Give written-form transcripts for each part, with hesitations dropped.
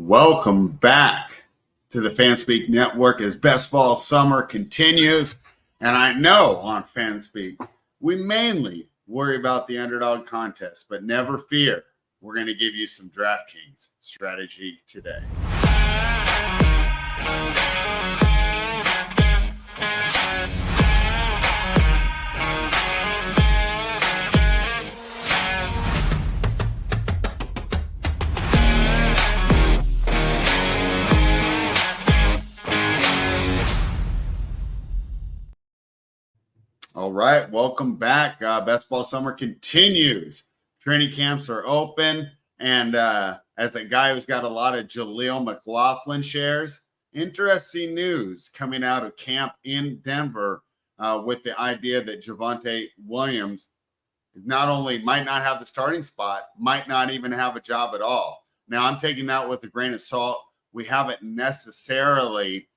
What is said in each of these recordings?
Welcome back to the Fanspeak Network as Best Ball summer continues. And I know on Fanspeak, we mainly worry about the underdog contest, but never fear. We're going to give you some DraftKings strategy today. All right, welcome back. Best Ball summer continues. Training camps are open, and as a guy who's got a lot of Jaleel McLaughlin shares, interesting news coming out of camp in Denver with the idea that Javonte Williams not only might not have the starting spot, might not even have a job at all. Now, I'm taking that with a grain of salt. We haven't necessarily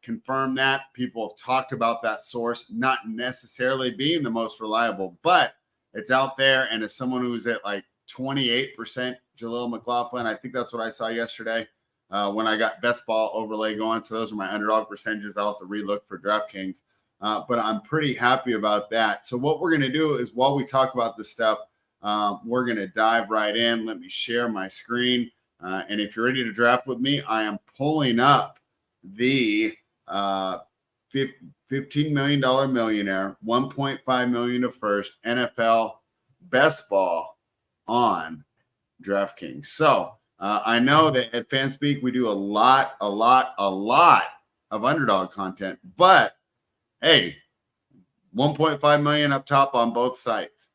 confirmed that. People have talked about that source not necessarily being the most reliable, but it's out there. And as someone who's at like 28% Jaleel McLaughlin, I think that's what I saw yesterday when I got Best Ball overlay going. So those are my underdog percentages. I'll have to relook for DraftKings, but I'm pretty happy about that. So what we're going to do is while we talk about this stuff, we're going to dive right in. Let me share my screen. And if you're ready to draft with me, I am pulling up the $15 million millionaire, $1.5 million to first NFL Best Ball on DraftKings. So I know that at Fanspeak we do a lot of underdog content, but hey, 1.5 million up top on both sites.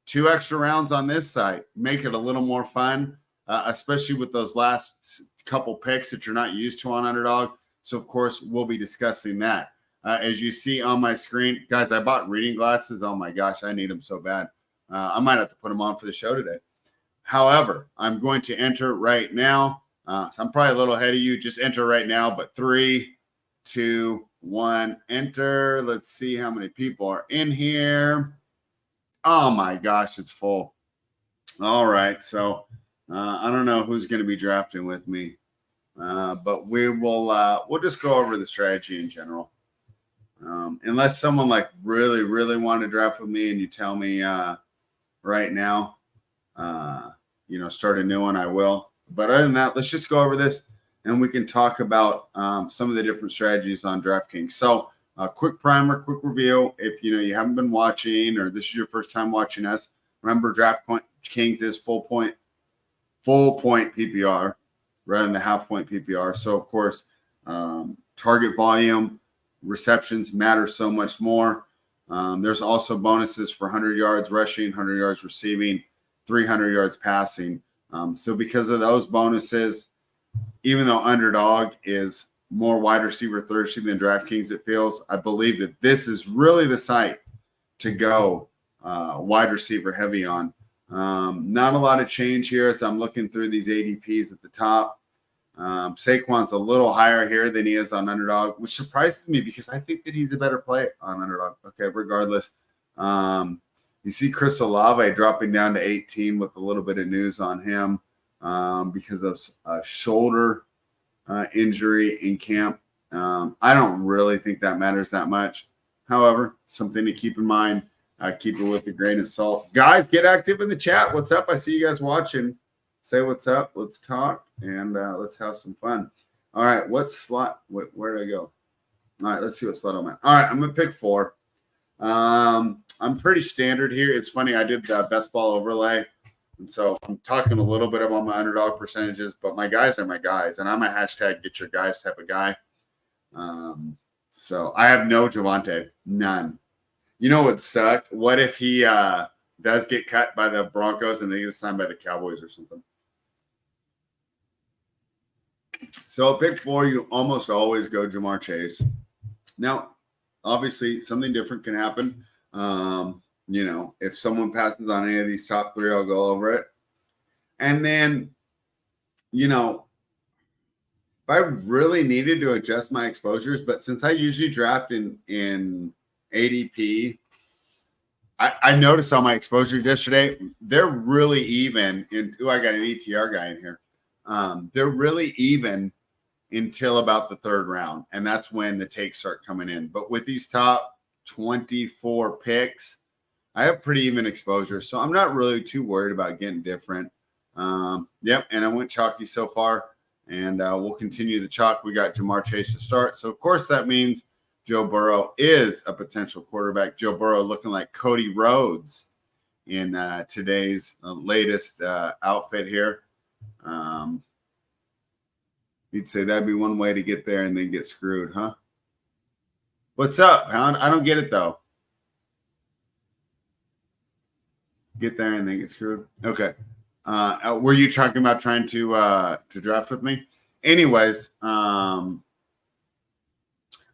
2 extra rounds on this site make it a little more fun, especially with those last couple picks that you're not used to on underdog. So, of course, we'll be discussing that. As you see on my screen, guys, I bought reading glasses. Oh, my gosh, I need them so bad. I might have to put them on for the show today. However, I'm going to enter right now. So I'm probably a little ahead of you. Just enter right now. But 3, 2, 1, enter. Let's see how many people are in here. Oh, my gosh, it's full. All right. So I don't know who's going to be drafting with me. But we'll just go over the strategy in general. Unless someone like really want to draft with me and you tell me right now, start a new one, I will. But other than that, let's just go over this and we can talk about some of the different strategies on DraftKings. So quick primer, quick review. If you haven't been watching or this is your first time watching us, remember DraftKings is full point PPR. Rather than the half-point PPR. So, of course, target volume, receptions matter so much more. There's also bonuses for 100 yards rushing, 100 yards receiving, 300 yards passing. So because of those bonuses, even though underdog is more wide receiver thirsty than DraftKings, it feels, I believe that this is really the site to go wide receiver heavy on. Not a lot of change here as I'm looking through these ADPs at the top. Saquon's a little higher here than he is on underdog, which surprises me because I think that he's a better player on underdog. Okay, regardless. You see Chris Olave dropping down to 18 with a little bit of news on him because of a shoulder injury in camp. I don't really think that matters that much. However, something to keep in mind. Keep it with a grain of salt. Guys, get active in the chat. What's up? I see you guys watching. Say what's up. Let's talk, and let's have some fun. All right, what slot? Where did I go? All right, let's see what slot I'm at. All right, I'm going to pick 4. I'm pretty standard here. It's funny, I did the Best Ball overlay, and so I'm talking a little bit about my underdog percentages, but my guys are my guys, and I'm a hashtag get your guys type of guy. So I have no Javonte, none. You know what sucked? What if he does get cut by the Broncos and they get signed by the Cowboys or something? So pick 4, you almost always go Jamar Chase. Now, obviously, something different can happen. If someone passes on any of these top 3, I'll go over it. And then, if I really needed to adjust my exposures, but since I usually draft in ADP, I noticed on my exposure yesterday, they're really even. I got an ETR guy in here. They're really even until about the third round, and that's when the takes start coming in. But with these top 24 picks, I have pretty even exposure, so I'm not really too worried about getting different. Yep, and I went chalky so far, and we'll continue the chalk. We got Jamar Chase to start, so of course that means Joe Burrow is a potential quarterback. Joe Burrow looking like Cody Rhodes in today's latest outfit here. You'd say that'd be one way to get there and then get screwed, huh? What's up, Pound? I don't get it, though. Get there and then get screwed? Okay. Were you talking about trying to draft with me? Anyways, oh,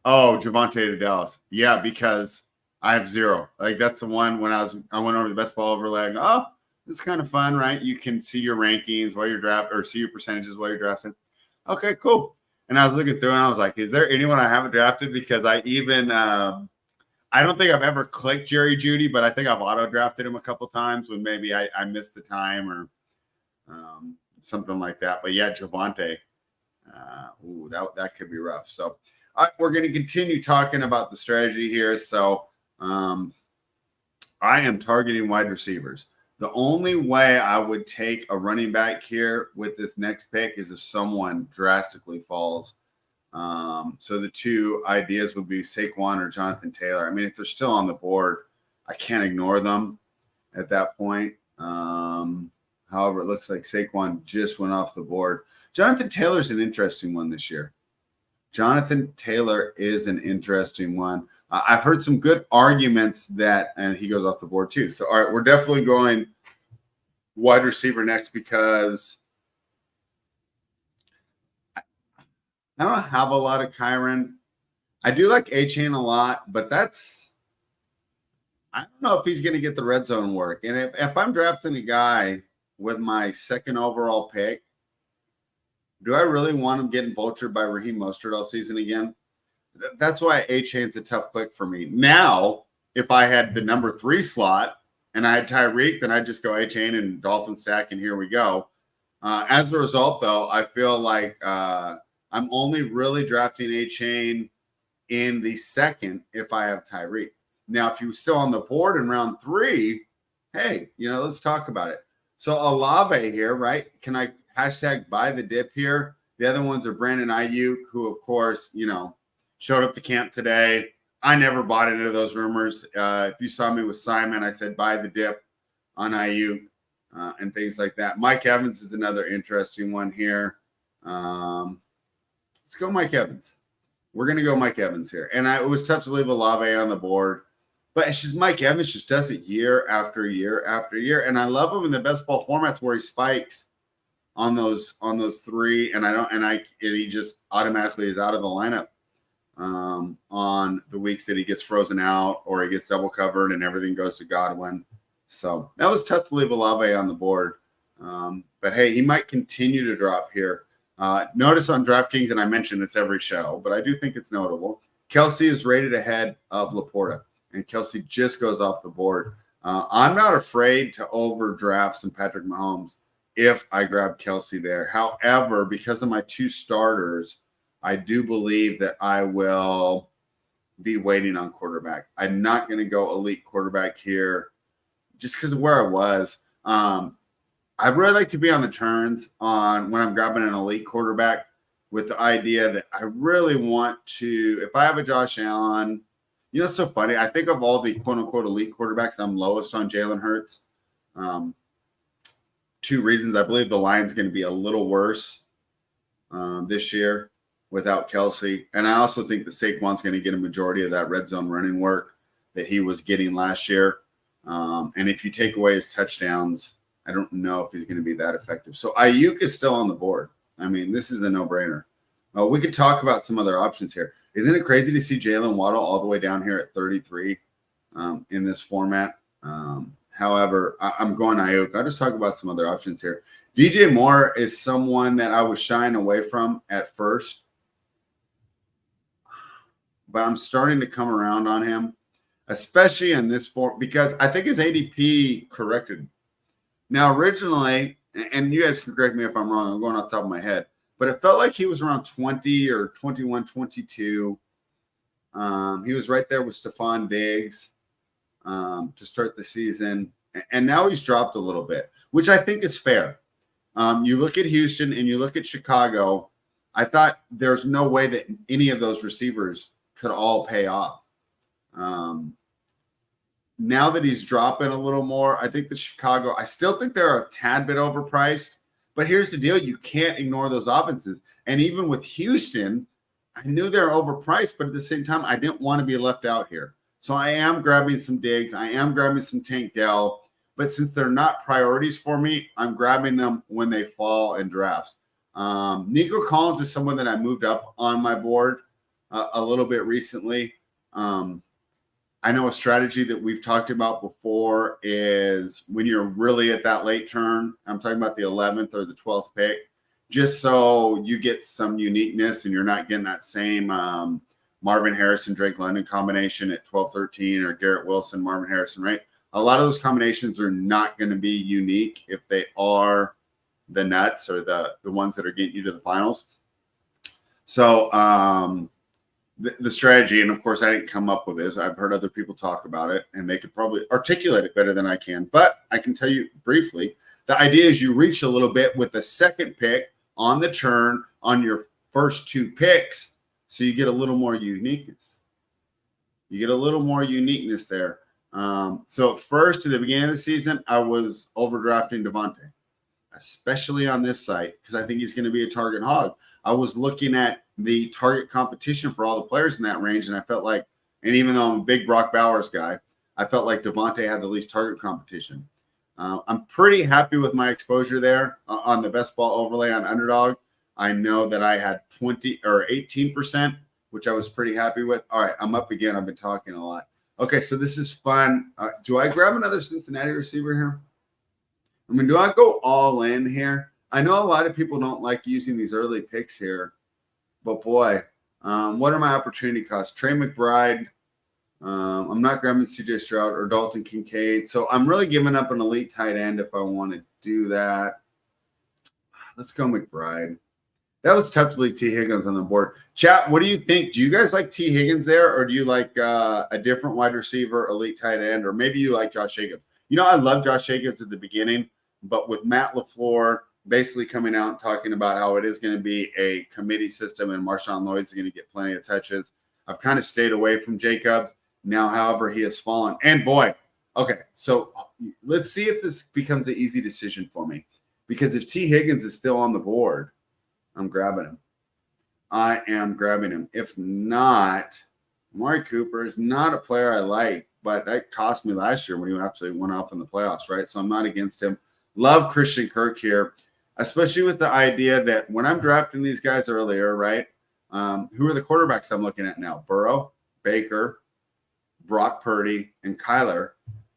Javonte to Dallas. Yeah, because I have 0. Like, that's the one when I went over the best ball overlay. Oh, it's kind of fun, right? You can see your rankings while you're drafting, or see your percentages while you're drafting. Okay, cool. And I was looking through and I was like, is there anyone I haven't drafted? Because I even I don't think I've ever clicked Jerry Jeudy, but I think I've auto drafted him a couple times when maybe I missed the time or something like that. But yeah, Javonte, that could be rough. So we're going to continue talking about the strategy here. So I am targeting wide receivers. The only way I would take a running back here with this next pick is if someone drastically falls. So the two ideas would be Saquon or Jonathan Taylor. I mean, if they're still on the board, I can't ignore them at that point. However, it looks like Saquon just went off the board. Jonathan Taylor's an interesting one this year. Jonathan Taylor is an interesting one. I've heard some good arguments that, and he goes off the board too. So, all right, we're definitely going wide receiver next because I don't have a lot of Kyron. I do like A-Chain a lot, but I don't know if he's going to get the red zone work. And if I'm drafting a guy with my second overall pick, do I really want him getting vultured by Raheem Mostert all season again? That's why A-Chain's a tough click for me. Now, if I had the number 3 slot and I had Tyreek, then I'd just go A-Chain and Dolphin stack, and here we go. As a result, though, I feel like I'm only really drafting A-Chain in the second if I have Tyreek. Now, if he was still on the board in round 3, hey, let's talk about it. So Olave here, right? Can I hashtag buy the dip here? The other ones are Brandon Ayuk, who, of course, showed up to camp today. I never bought into those rumors. If you saw me with Simon, I said buy the dip on Ayuk and things like that. Mike Evans is another interesting one here. Let's go Mike Evans. We're going to go Mike Evans here. And it was tough to leave Olave on the board. But it's just Mike Evans just does it year after year after year. And I love him in the best ball formats where he spikes on those 3, and he just automatically is out of the lineup on the weeks that he gets frozen out or he gets double covered and everything goes to Godwin. So that was tough to leave Olave on the board. But hey, he might continue to drop here. Notice on DraftKings, and I mention this every show, but I do think it's notable. Kelsey is rated ahead of Laporta, and Kelsey just goes off the board. I'm not afraid to overdraft some Patrick Mahomes if I grab Kelsey there. However, because of my 2 starters, I do believe that I will be waiting on quarterback. I'm not going to go elite quarterback here just because of where I was. I really like to be on the turns on when I'm grabbing an elite quarterback with the idea that I really want to, if I have a Josh Allen, it's so funny. I think of all the quote-unquote elite quarterbacks, I'm lowest on Jalen Hurts. 2 reasons. I believe the line's going to be a little worse this year without Kelsey. And I also think that Saquon's going to get a majority of that red zone running work that he was getting last year. And if you take away his touchdowns, I don't know if he's going to be that effective. So Ayuk is still on the board. I mean, this is a no-brainer. We could talk about some other options here. Isn't it crazy to see Jalen Waddle all the way down here at 33 in this format? However, I'm going Ayuk. I'll just talk about some other options here. DJ Moore is someone that I was shying away from at first, but I'm starting to come around on him, especially in this form, because I think his ADP corrected. Now, originally, and you guys can correct me if I'm wrong. I'm going off the top of my head. But it felt like he was around 20 or 21, 22. He was right there with Stephon Diggs to start the season. And now he's dropped a little bit, which I think is fair. You look at Houston and you look at Chicago. I thought there's no way that any of those receivers could all pay off. Now that he's dropping a little more, I think the Chicago, I still think they're a tad bit overpriced. But here's the deal. You can't ignore those offenses. And even with Houston, I knew they're overpriced, but at the same time, I didn't want to be left out here. So I am grabbing some Diggs. I am grabbing some Tank Dell. But since they're not priorities for me, I'm grabbing them when they fall in drafts. Nico Collins is someone that I moved up on my board a little bit recently. I know a strategy that we've talked about before is when you're really at that late turn, I'm talking about the 11th or the 12th pick, just so you get some uniqueness and you're not getting that same Marvin Harrison, Drake London combination at 12, 13 or Garrett Wilson, Marvin Harrison, right? A lot of those combinations are not going to be unique if they are the nuts or the ones that are getting you to the finals. So the strategy, and of course I didn't come up with this. I've heard other people talk about it, and they could probably articulate it better than I can. But I can tell you briefly, the idea is you reach a little bit with the second pick on the turn on your first two picks, so you get a little more uniqueness. You get a little more uniqueness there. So at first, at the beginning of the season, I was overdrafting Devontae, especially on this site, because I think he's going to be a target hog. I was looking at the target competition for all the players in that range, and I felt like, and even though I'm a big Brock Bowers guy, I felt like Devontae had the least target competition. I'm pretty happy with my exposure there on the best ball overlay on Underdog. I know that I had 20 or 18%, which I was pretty happy with. All right, I'm up again. I've been talking a lot. Okay, so this is fun. Do I grab another Cincinnati receiver here? I mean, do I go all in here? I know a lot of people don't like using these early picks here, but boy, what are my opportunity costs? Trey McBride. I'm not grabbing CJ Stroud or Dalton Kincaid. So I'm really giving up an elite tight end if I want to do that. Let's go McBride. That was tough to leave T. Higgins on the board. Chat, what do you think? Do you guys like T. Higgins there, or do you like a different wide receiver, elite tight end, or maybe you like Josh Jacobs? You know, I love Josh Jacobs at the beginning, but with Matt LaFleur basically coming out and talking about how it is going to be a committee system and Marshawn Lloyd's going to get plenty of touches, I've kind of stayed away from Jacobs. Now, however, he has fallen. And boy, okay, so let's see if this becomes an easy decision for me. Because if T. Higgins is still on the board, I'm grabbing him. I am grabbing him. If not, Amari Cooper is not a player I like, but that cost me last year when he absolutely went off in the playoffs, right? So I'm not against him. Love Christian Kirk here, especially with the idea that when I'm drafting these guys earlier, right, who are the quarterbacks I'm looking at now? Burrow, Baker, Brock Purdy, and Kyler.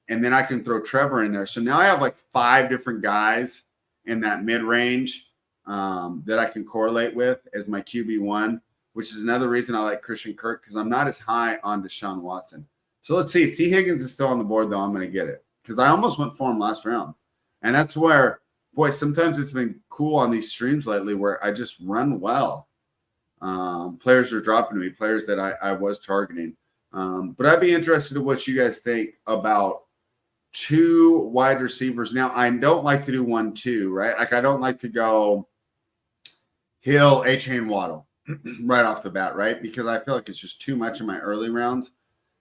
And then I can throw Trevor in there. So now I have like 5 different guys in that mid-range that I can correlate with as my QB1, which is another reason I like Christian Kirk, because I'm not as high on Deshaun Watson. So let's see. If T. Higgins is still on the board, though, I'm going to get it, because I almost went for him last round. And that's where, boy, sometimes it's been cool on these streams lately where I just run well. Players are dropping to me, players that I was targeting. But I'd be interested in what you guys think about 2 wide receivers. Now, I don't like to do 1-2, right? Like, I don't like to go Hill, A-Chain, Waddle right off the bat, right? Because I feel like it's just too much in my early rounds.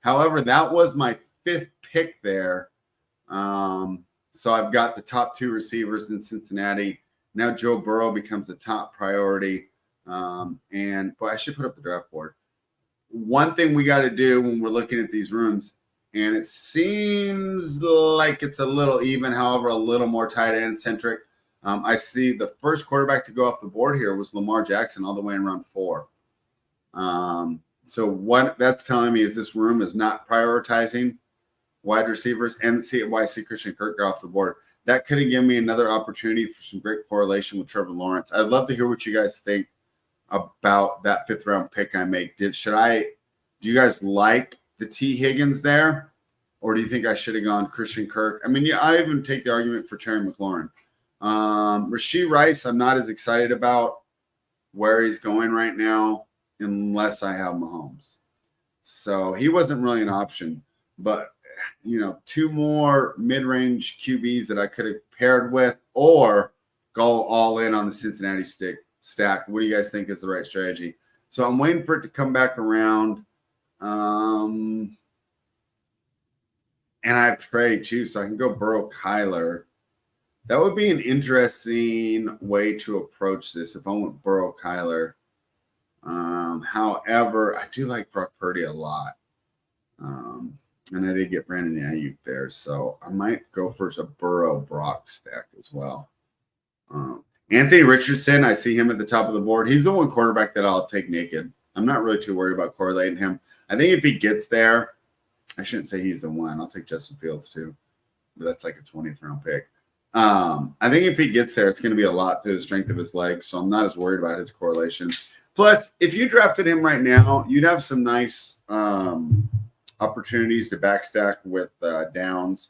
However, that was my 5th pick there. So I've got the top 2 receivers in Cincinnati. Now Joe Burrow becomes a top priority. And boy, I should put up the draft board. One thing we got to do when we're looking at these rooms, and it seems like it's a little even, however, a little more tight end centric. I see the first quarterback to go off the board here was Lamar Jackson all the way in round 4. So what that's telling me is this room is not prioritizing wide receivers, and see why I see Christian Kirk go off the board. That could have given me another opportunity for some great correlation with Trevor Lawrence. I'd love to hear what you guys think about that 5th round pick I made. Do you guys like the T. Higgins there, or do you think I should have gone Christian Kirk? I mean, yeah, I even take the argument for Terry McLaurin. Rashee Rice, I'm not as excited about where he's going right now unless I have Mahomes. So he wasn't really an option. But, two more mid-range QBs that I could have paired with or go all in on the Cincinnati stack. What do you guys think is the right strategy? So I'm waiting for it to come back around. And I have Trey too, so I can go Burrow Kyler. That would be an interesting way to approach this if I went Burrow Kyler. However, I do like Brock Purdy a lot. And I did get Brandon Ayuk there, so I might go for a Burrow Brock stack as well. Anthony Richardson, I see him at the top of the board. He's the one quarterback that I'll take naked. I'm not really too worried about correlating him. I think if he gets there, I shouldn't say he's the one. I'll take Justin Fields too. But that's like a 20th round pick. I think if he gets there, it's going to be a lot to the strength of his legs, so I'm not as worried about his correlation. Plus, if you drafted him right now, you'd have some nice opportunities to backstack with Downs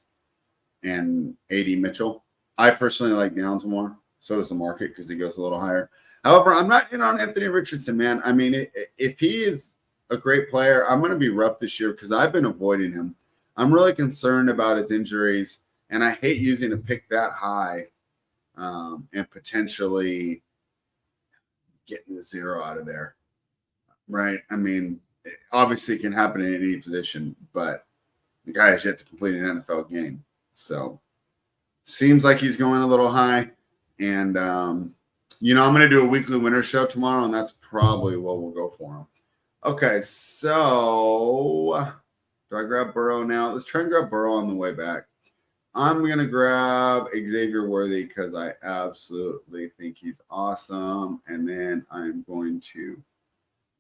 and A.D. Mitchell. I personally like Downs more. So does the market because he goes a little higher. However, I'm not in on Anthony Richardson, man. I mean, if he is a great player, I'm going to be rough this year because I've been avoiding him. I'm really concerned about his injuries, and I hate using a pick that high and potentially getting the zero out of there, right? I mean, obviously it can happen in any position, but the guy has yet to complete an NFL game. So seems like he's going a little high. And, I'm going to do a weekly winner show tomorrow, and that's probably what we'll go for him. Okay, so do I grab Burrow now? Let's try and grab Burrow on the way back. I'm going to grab Xavier Worthy because I absolutely think he's awesome. And then I'm going to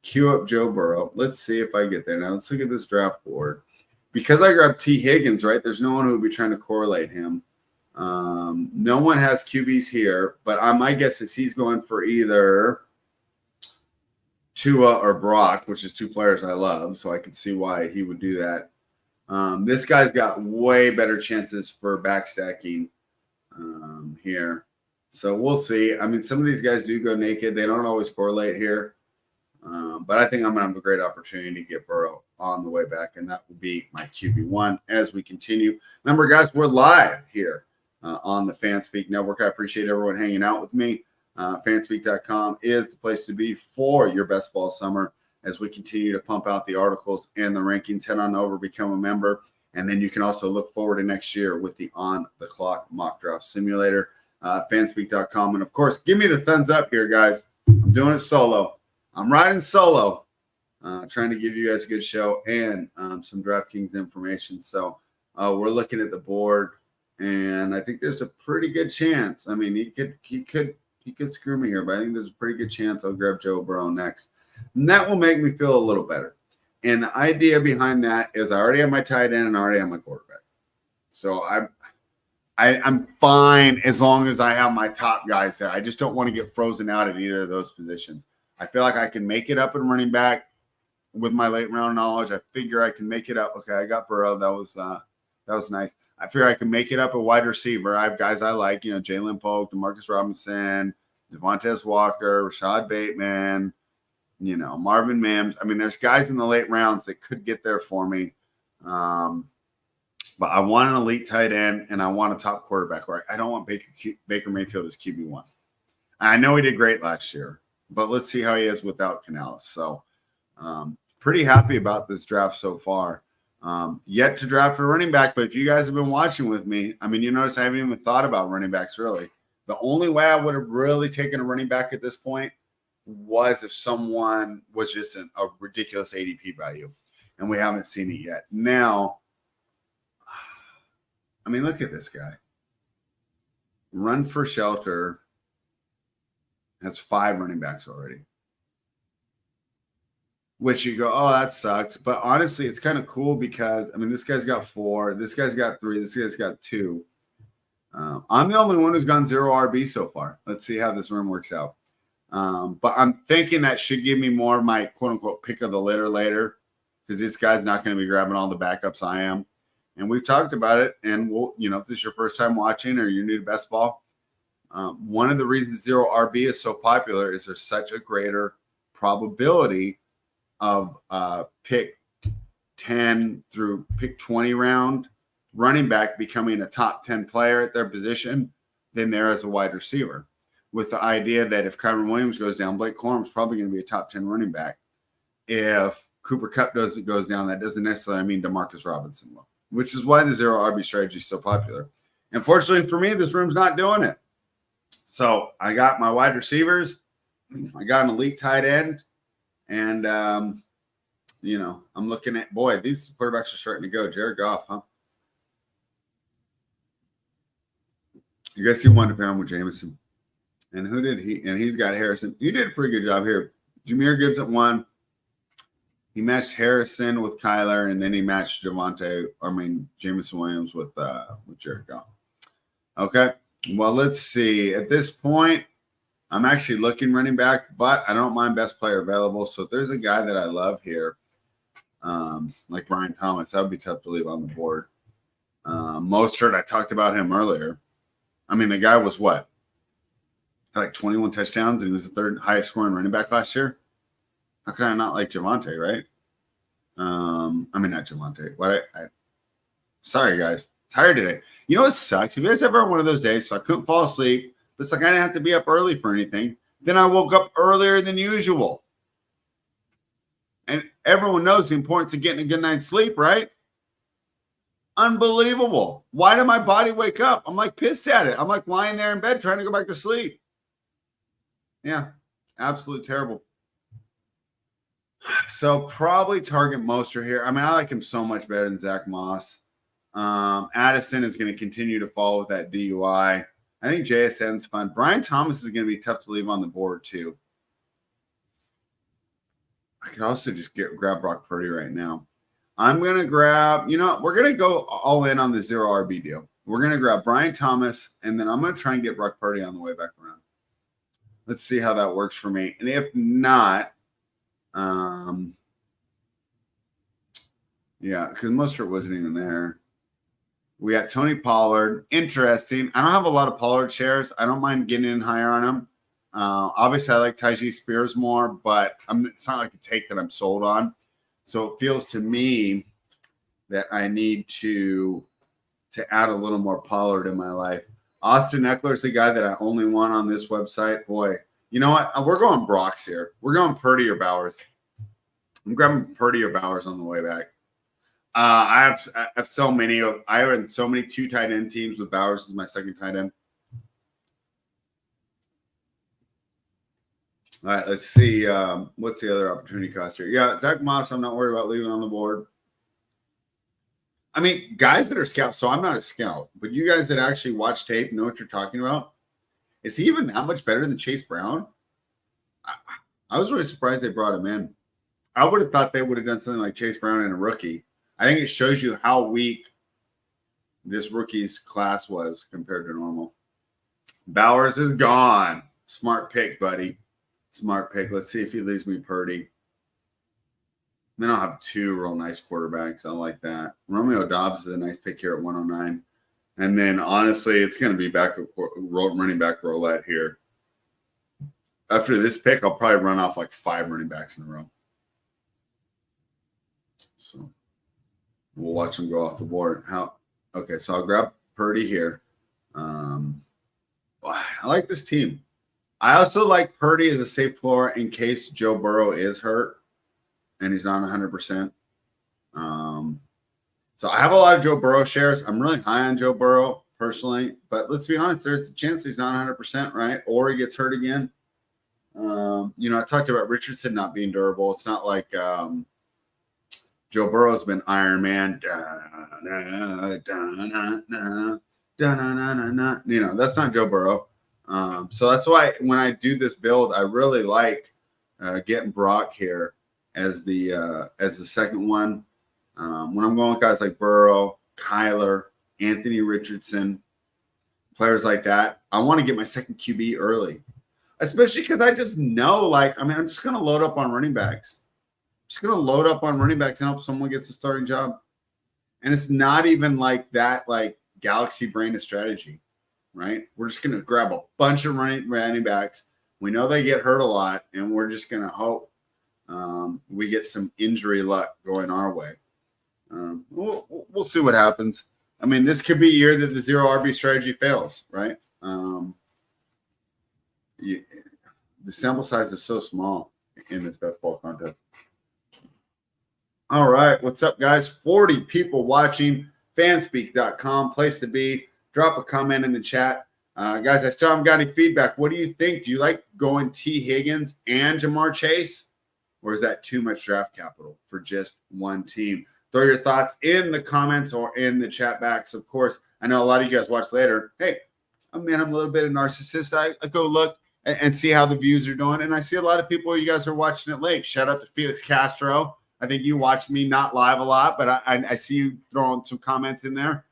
queue up Joe Burrow. Let's see if I get there. Now, let's look at this draft board. Because I grabbed T. Higgins, right, there's no one who would be trying to correlate him. No one has QBs here, but my guess is he's going for either Tua or Brock, which is two players I love, so I can see why he would do that. This guy's got way better chances for backstacking here. So we'll see. I mean, some of these guys do go naked. They don't always correlate here. But I think I'm going to have a great opportunity to get Burrow on the way back, and that will be my QB1 as we continue. Remember, guys, we're live here on the Fanspeak Network. I appreciate everyone hanging out with me. Fanspeak.com is the place to be for your best ball summer as we continue to pump out the articles and the rankings. Head on over, become a member, and then you can also look forward to next year with the on-the-clock mock draft simulator, fanspeak.com. And, of course, give me the thumbs up here, guys. I'm doing it solo. I'm riding solo, trying to give you guys a good show and some DraftKings information. So we're looking at the board, and I think there's a pretty good chance. I mean, he could screw me here, but I think there's a pretty good chance I'll grab Joe Burrow next. And that will make me feel a little better. And the idea behind that is I already have my tight end and I already have my quarterback. So I'm fine as long as I have my top guys there. I just don't want to get frozen out at either of those positions. I feel like I can make it up in running back with my late round knowledge. I figure I can make it up. Okay, I got Burrow. That was nice. I figure I can make it up a wide receiver. I have guys I like, Jalen Polk, Demarcus Robinson, Devontae Walker, Rashad Bateman, Marvin Mims. I mean, there's guys in the late rounds that could get there for me. But I want an elite tight end and I want a top quarterback. Right? I don't want Baker Mayfield as QB1. I know he did great last year, but let's see how he is without Canales. So pretty happy about this draft so far. Yet to draft a running back, but if you guys have been watching with me, I mean, you notice I haven't even thought about running backs really. The only way I would have really taken a running back at this point was if someone was just a ridiculous ADP value, and we haven't seen it yet. Now, I mean, look at this guy. Run for Shelter has 5 running backs already. Which you go, oh, that sucks. But honestly, it's kind of cool because, I mean, this guy's got 4. This guy's got 3. This guy's got 2. I'm the only one who's gone 0 RB so far. Let's see how this room works out. But I'm thinking that should give me more of my quote-unquote pick of the litter later because this guy's not going to be grabbing all the backups I am. And we've talked about it. And, we'll, if this is your first time watching or you're new to Best Ball, One of the reasons zero RB is so popular is there's such a greater probability of pick 10 through pick 20 round running back becoming a top 10 player at their position than there as a wide receiver. With the idea that if Kyron Williams goes down, Blake Corum's probably going to be a top 10 running back. If Cooper Kupp goes down, that doesn't necessarily mean Demarcus Robinson will, which is why the zero RB strategy is so popular. Unfortunately for me, this room's not doing it. So I got my wide receivers. I got an elite tight end. And, I'm looking at, boy, these quarterbacks are starting to go. Jared Goff, huh? You guys see one to pair him with Jameson. And who did he? And he's got Harrison. He did a pretty good job here. Jahmyr Gibbs at 1. He matched Harrison with Kyler, and then he matched Jameson Williams with Jared Goff. Okay. Well, let's see. At this point, I'm actually looking running back, but I don't mind best player available. So if there's a guy that I love here, like Brian Thomas, that would be tough to leave on the board. Mostert, I talked about him earlier. I mean, the guy was what? Like 21 touchdowns, and he was the third highest scoring running back last year. How can I not like Javonte, right? Not Javonte. Sorry, guys. Tired today. You know what sucks? If you guys ever had one of those days, so I couldn't fall asleep, but it's like I didn't have to be up early for anything. Then I woke up earlier than usual. And everyone knows the importance of getting a good night's sleep, right? Unbelievable. Why did my body wake up? I'm like pissed at it. I'm like lying there in bed trying to go back to sleep. Yeah, absolute terrible. So probably target Mostert here. I mean, I like him so much better than Zach Moss. Addison is going to continue to fall with that DUI. I think JSN's fun. Brian Thomas is going to be tough to leave on the board too. I could also just grab Brock Purdy right now. I'm going to grab, we're going to go all in on the zero RB deal. We're going to grab Brian Thomas, and then I'm going to try and get Brock Purdy on the way back around. Let's see how that works for me. And if not, because Mostert wasn't even there. We got Tony Pollard. Interesting. I don't have a lot of Pollard shares. I don't mind getting in higher on him. Obviously, I like Tyjae Spears more, but it's not like a take that I'm sold on. So it feels to me that I need to add a little more Pollard in my life. Austin Eckler is the guy that I only want on this website. Boy, you know what? We're going Brox here. We're going Purdy or Bowers. I'm grabbing Purdy or Bowers on the way back. I have so many. I have so many 2 tight end teams with Bowers as my second tight end. All right, let's see. What's the other opportunity cost here? Yeah, Zach Moss, I'm not worried about leaving on the board. I mean, guys that are scouts, so I'm not a scout, but you guys that actually watch tape know what you're talking about. Is he even that much better than Chase Brown? I was really surprised they brought him in. I would have thought they would have done something like Chase Brown and a rookie. I think it shows you how weak this rookie's class was compared to normal. Bowers is gone. Smart pick, buddy. Smart pick. Let's see if he leaves me Purdy. Then I'll have 2 real nice quarterbacks. I like that. Romeo Dobbs is a nice pick here at 109. And then, honestly, it's going to be running back roulette here. After this pick, I'll probably run off like 5 running backs in a row. So we'll watch them go off the board. Okay, so I'll grab Purdy here. I like this team. I also like Purdy as a safe floor in case Joe Burrow is hurt and he's not 100%. So I have a lot of Joe Burrow shares. I'm really high on Joe Burrow personally, but let's be honest, there's a chance he's not 100%, right? Or he gets hurt again. I talked about Richardson not being durable. It's not like Joe Burrow's been Iron Man. That's not Joe Burrow. So that's why when I do this build, I really like getting Brock here as the second one. When I'm going with guys like Burrow, Kyler, Anthony Richardson, players like that, I want to get my second QB early, especially because I just know, I'm just going to load up on running backs. Just going to load up on running backs and hope someone gets a starting job. And it's not even like that, like galaxy brain of strategy. right? We're just going to grab a bunch of running backs. We know they get hurt a lot, and we're just going to hope we get some injury luck going our way. We'll see what happens. I mean, this could be a year that the zero RB strategy fails, right? The sample size is so small in this best ball contest. All right. What's up, guys? 40 people watching. Fanspeak.com, place to be. Drop a comment in the chat. Guys, I still haven't got any feedback. What do you think? Do you like going T. Higgins and Jamar Chase? Or is that too much draft capital for just one team? Throw your thoughts in the comments or in the chat box. Of course, I know a lot of you guys watch later. Hey, I'm a little bit of a narcissist. I go look and see how the views are doing. And I see a lot of people, you guys are watching it late. Shout out to Felix Castro. I think you watch me not live a lot, but I see you throwing some comments in there.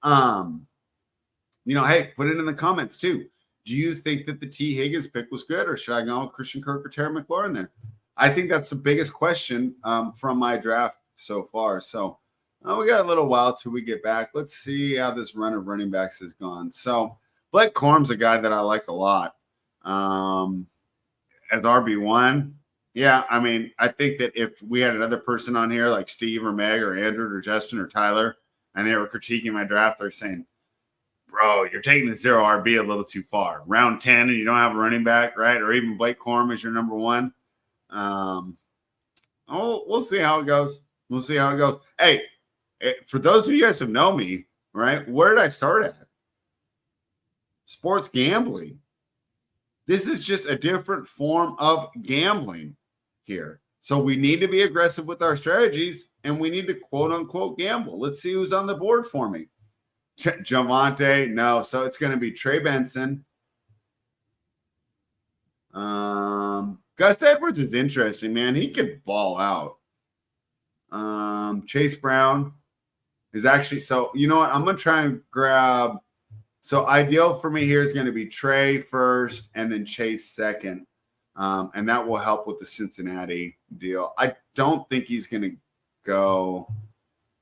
Hey, put it in the comments too. Do you think that the T. Higgins pick was good, or should I go with Christian Kirk or Terry McLaurin there? I think that's the biggest question from my draft so far. So we got a little while till we get back. Let's see how this run of running backs has gone. So Blake Corum's a guy that I like a lot as RB1. Yeah, I mean, I think that if we had another person on here like Steve or Meg or Andrew or Justin or Tyler, and they were critiquing my draft, they're saying, bro, you're taking the zero RB a little too far. Round 10 and you don't have a running back, right? Or even Blake Corum is your number one. We'll see how it goes. We'll see how it goes. Hey, for those of you guys who know me, right, where did I start at? Sports gambling. This is just a different form of gambling here. So we need to be aggressive with our strategies, and we need to quote unquote gamble. Let's see who's on the board for me. Javonte, no. So it's going to be Trey Benson. Gus Edwards is interesting, man. He could ball out. Chase Brown is actually, so you know what? I'm going to try and grab. So ideal for me here is going to be Trey first and then Chase second. And that will help with the Cincinnati deal. I don't think he's going to go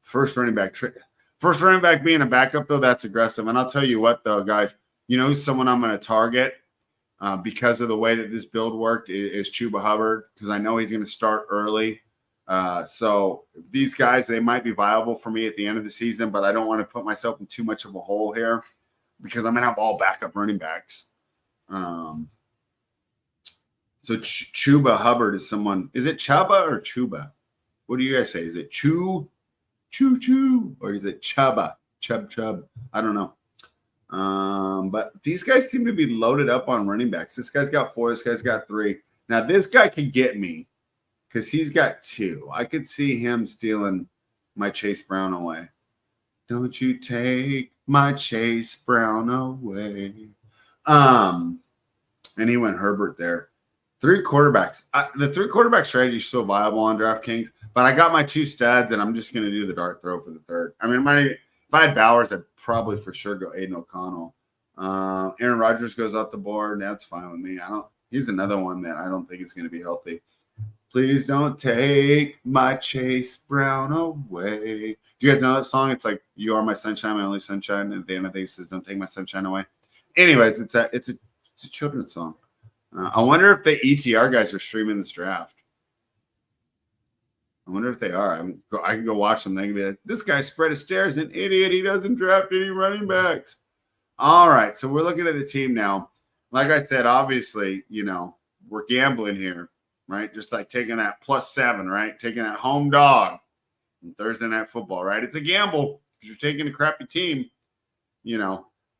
first running back. First running back being a backup, though, that's aggressive. And I'll tell you what, though, guys, you know who's someone I'm going to target because of the way that this build worked is Chuba Hubbard, because I know he's going to start early. So these guys, they might be viable for me at the end of the season, but I don't want to put myself in too much of a hole here because I'm going to have all backup running backs. So Chuba Hubbard is someone. Is it Chuba or Chuba? What do you guys say? Is it Choo, or is it Chuba? Chub? I don't know. But these guys seem to be loaded up on running backs. This guy's got 4. This guy's got 3. Now this guy can get me because he's got 2. I could see him stealing my Chase Brown away. Don't you take my Chase Brown away. And he went Herbert there. 3 quarterbacks. The 3 quarterback strategy is still viable on DraftKings, but I got my 2 studs, and I'm just going to do the dart throw for the third. I mean, if I had Bowers, I'd probably for sure go Aiden O'Connell. Aaron Rodgers goes off the board. That's fine with me. He's another one that I don't think is going to be healthy. Please don't take my Chase Brown away. Do you guys know that song? It's like, you are my sunshine, my only sunshine. And at the end of it, it says, don't take my sunshine away. Anyways, it's a children's song. I wonder if the ETR guys are streaming this draft. I wonder if they are. I can go watch them. They can be like, this guy spread Astaire is an idiot. He doesn't draft any running backs. All right, so we're looking at the team now. Like I said, obviously, we're gambling here, right? Just like taking that +7, right? Taking that home dog in Thursday Night Football, right? It's a gamble because you're taking a crappy team.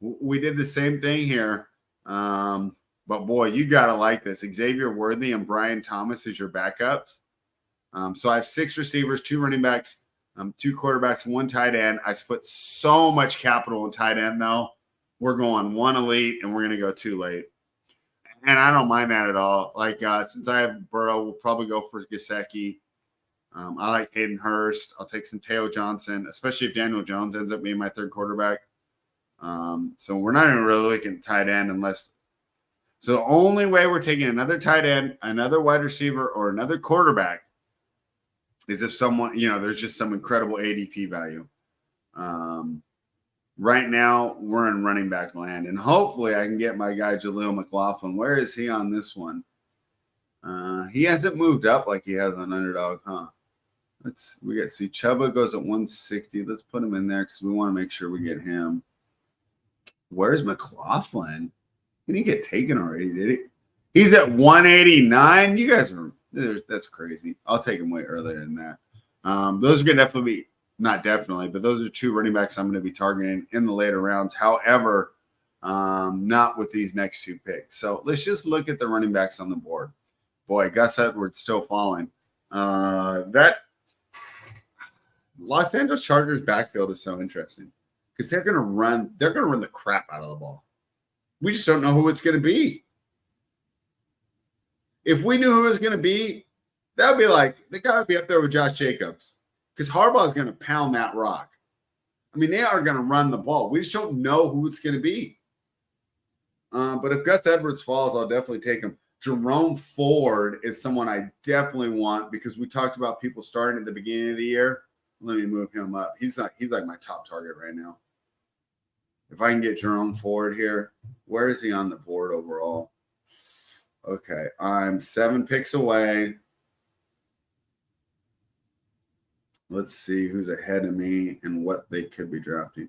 We did the same thing here. But, boy, you got to like this. Xavier Worthy and Brian Thomas as your backups. So I have 6 receivers, 2 running backs, 2 quarterbacks, 1 tight end. I split so much capital in tight end, though. We're going 1 elite, and we're going to go 2 late. And I don't mind that at all. Like, since I have Burrow, we'll probably go for Gesicki. I like Hayden Hurst. I'll take some Teo Johnson, especially if Daniel Jones ends up being my 3rd quarterback. So we're not even really looking at tight end unless – so the only way we're taking another tight end, another wide receiver, or another quarterback is if someone, there's just some incredible ADP value. Right now, we're in running back land, and hopefully I can get my guy Jaleel McLaughlin. Where is he on this one? He hasn't moved up like he has on Underdog, huh? See Chuba goes at 160. Let's put him in there because we want to make sure we get him. Where's McLaughlin? Did he get taken already? Did he? He's at 189. You guys are that's crazy. I'll take him way earlier than that. Those are gonna definitely be not definitely, but those are two running backs I'm going to be targeting in the later rounds. However, not with these next two picks. So let's just look at the running backs on the board. Boy, Gus Edwards still falling. That Los Angeles Chargers backfield is so interesting because they're going to run the crap out of the ball. We just don't know who it's going to be. If we knew who it was going to be, that would be like the guy would be up there with Josh Jacobs because Harbaugh is going to pound that rock. I mean, they are going to run the ball. We just don't know who it's going to be. But if Gus Edwards falls, I'll definitely take him. Jerome Ford is someone I definitely want because we talked about people starting at the beginning of the year. Let me move him up. He's like my top target right now. If I can get Jerome Ford here, where is he on the board overall? Okay, I'm 7 picks away. Let's see who's ahead of me and what they could be drafting.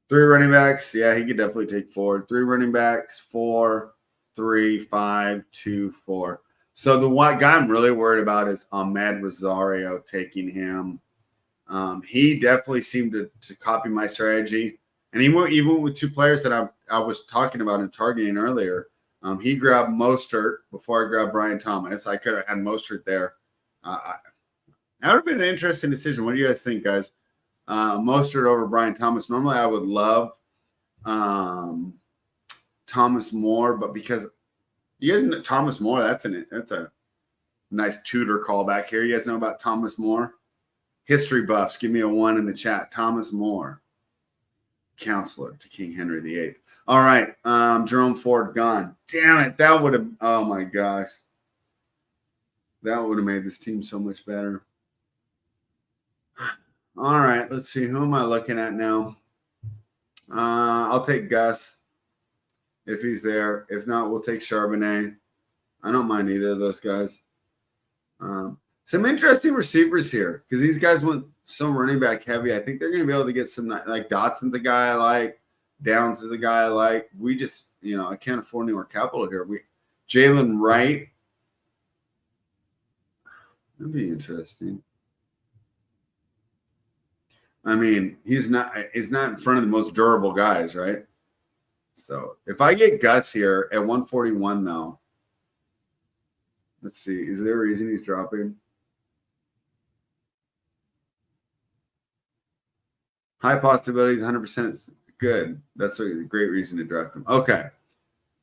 3 running backs. Yeah, he could definitely take Ford. 3 running backs, 4, 3, 5, 2, 4. So the one guy I'm really worried about is Ahmed Rosario taking him. He definitely seemed to copy my strategy. And even with 2 players that I was talking about and targeting earlier, he grabbed Mostert before I grabbed Brian Thomas. I could have had Mostert there. That would have been an interesting decision. What do you guys think, guys? Mostert over Brian Thomas. Normally, I would love Thomas More, but because you guys know Thomas More, that's a nice tutor callback here. You guys know about Thomas More? History buffs, give me a 1 in the chat. Thomas More, counselor to King Henry VIII. All right, Jerome Ford gone. Damn it, that would have. Oh my gosh, that would have made this team so much better. All right, let's see. Who am I looking at now? I'll take Gus if he's there. If not, we'll take Charbonnet. I don't mind either of those guys. Some interesting receivers here because these guys went so running back heavy. I think they're going to be able to get some, like Dotson's a guy I like. Downs is a guy I like. We just, I can't afford any more capital here. Jalen Wright. That'd be interesting. I mean, he's not in front of the most durable guys, right? So if I get Gus here at 141, though, let's see. Is there a reason he's dropping? High possibilities, 100% good. That's a great reason to draft him. Okay.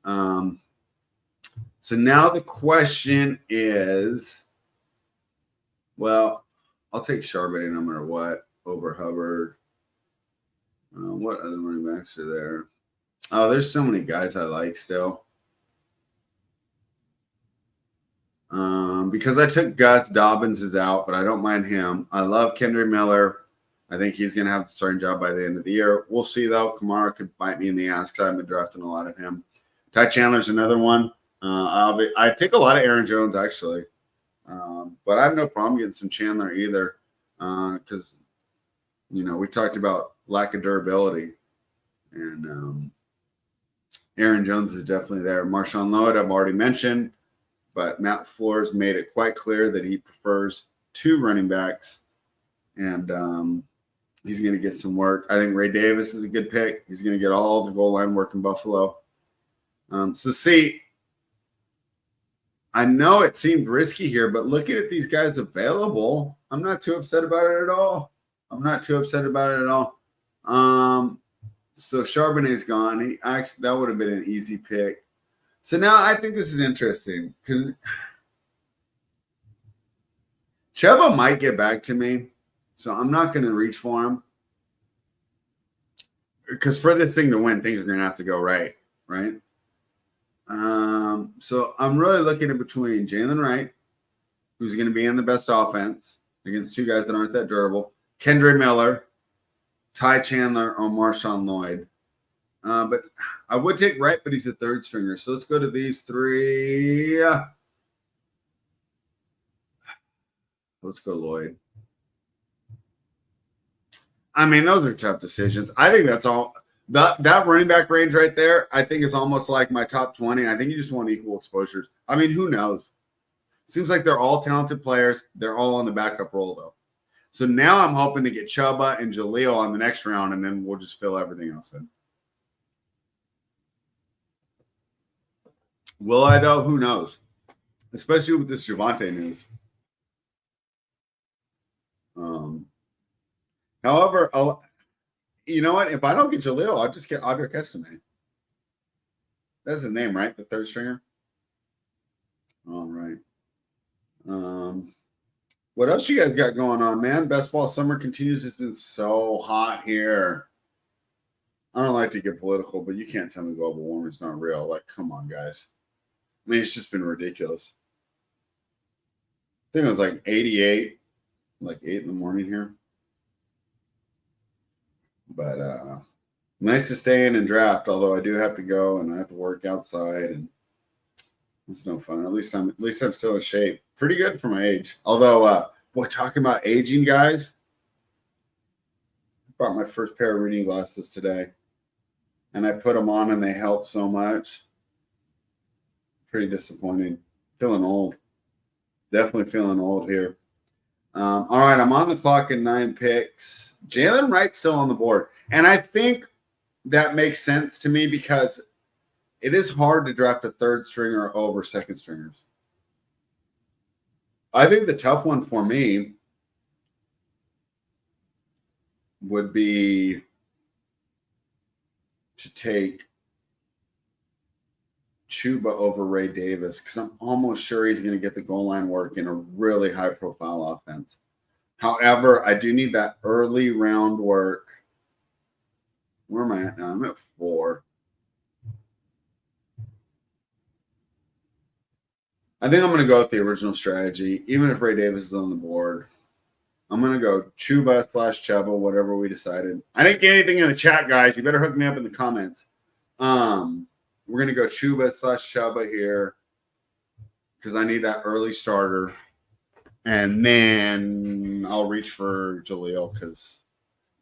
So now the question is, well, I'll take Charbonnet no matter what over Hubbard. What other running backs are there? Oh, there's so many guys I like still. Because I took Gus, Dobbins is out, but I don't mind him. I love Kendra Miller. I think he's going to have the starting job by the end of the year. We'll see, though. Kamara could bite me in the ass because I've been drafting a lot of him. Ty Chandler's another one. I take a lot of Aaron Jones, actually. But I have no problem getting some Chandler either because, we talked about lack of durability. And Aaron Jones is definitely there. Marshawn Lloyd, I've already mentioned. But Matt Flores made it quite clear that he prefers 2 running backs. And he's going to get some work. I think Ray Davis is a good pick. He's going to get all the goal line work in Buffalo. So see, I know it seemed risky here, but looking at these guys available, I'm not too upset about it at all. So Charbonnet's gone. That would have been an easy pick. So now I think this is interesting because Chuba might get back to me. So I'm not going to reach for him. Because for this thing to win, things are going to have to go right? So I'm really looking at between Jalen Wright, who's going to be in the best offense against 2 guys that aren't that durable, Kendra Miller, Ty Chandler or Marshawn Lloyd. But I would take Wright, but he's a third stringer. So let's go to these three. Let's go Lloyd. I mean, those are tough decisions. I think that's all. That running back range right there, I think is almost like my top 20. I think you just want equal exposures. I mean, who knows? Seems like they're all talented players. They're all on the backup role, though. So now I'm hoping to get Chuba and Jaleel on the next round, and then we'll just fill everything else in. Will I, though? Who knows? Especially with this Javonte news. However, you know what? If I don't get Jaleel, I'll just get Audric Estime. That's the name, right? The third stringer? All right. What else you guys got going on, man? Best ball summer continues. It's been so hot here. I don't like to get political, but you can't tell me global warming is not real. Like, come on, guys. I mean, it's just been ridiculous. I think it was like 88, like 8 in the morning here. But nice to stay in and draft, although I do have to go and I have to work outside, and it's no fun. At least I'm still in shape. Pretty good for my age. Although, boy, talking about aging, guys, I bought my first pair of reading glasses today, and I put them on, and they help so much. Pretty disappointing. Feeling old. Definitely feeling old here. All right, I'm on the clock in 9 picks. Jalen Wright's still on the board, and I think that makes sense to me because it is hard to draft a third stringer over second stringers. I think the tough one for me would be to take Chuba over Ray Davis because I'm almost sure he's going to get the goal line work in a really high-profile offense. However, I do need that early round work. Where am I at now? I'm at 4. I think I'm going to go with the original strategy, even if Ray Davis is on the board. I'm going to go Chuba/Chuba, whatever we decided. I didn't get anything in the chat, guys. You better hook me up in the comments. We're going to go Chuba/Chuba here because I need that early starter. And then I'll reach for Jaleel because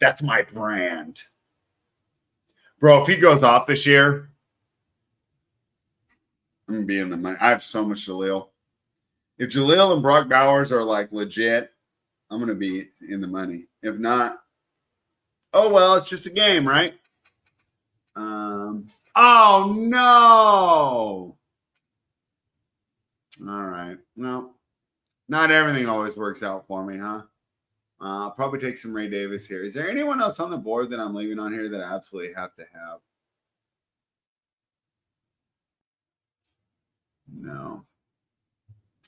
that's my brand. Bro, if he goes off this year, I'm going to be in the money. I have so much Jaleel. If Jaleel and Brock Bowers are like legit, I'm going to be in the money. If not, oh, well, it's just a game, right? Oh, no. All right. Well, not everything always works out for me, huh? I'll probably take some Ray Davis here. Is there anyone else on the board that I'm leaving on here that I absolutely have to have? No.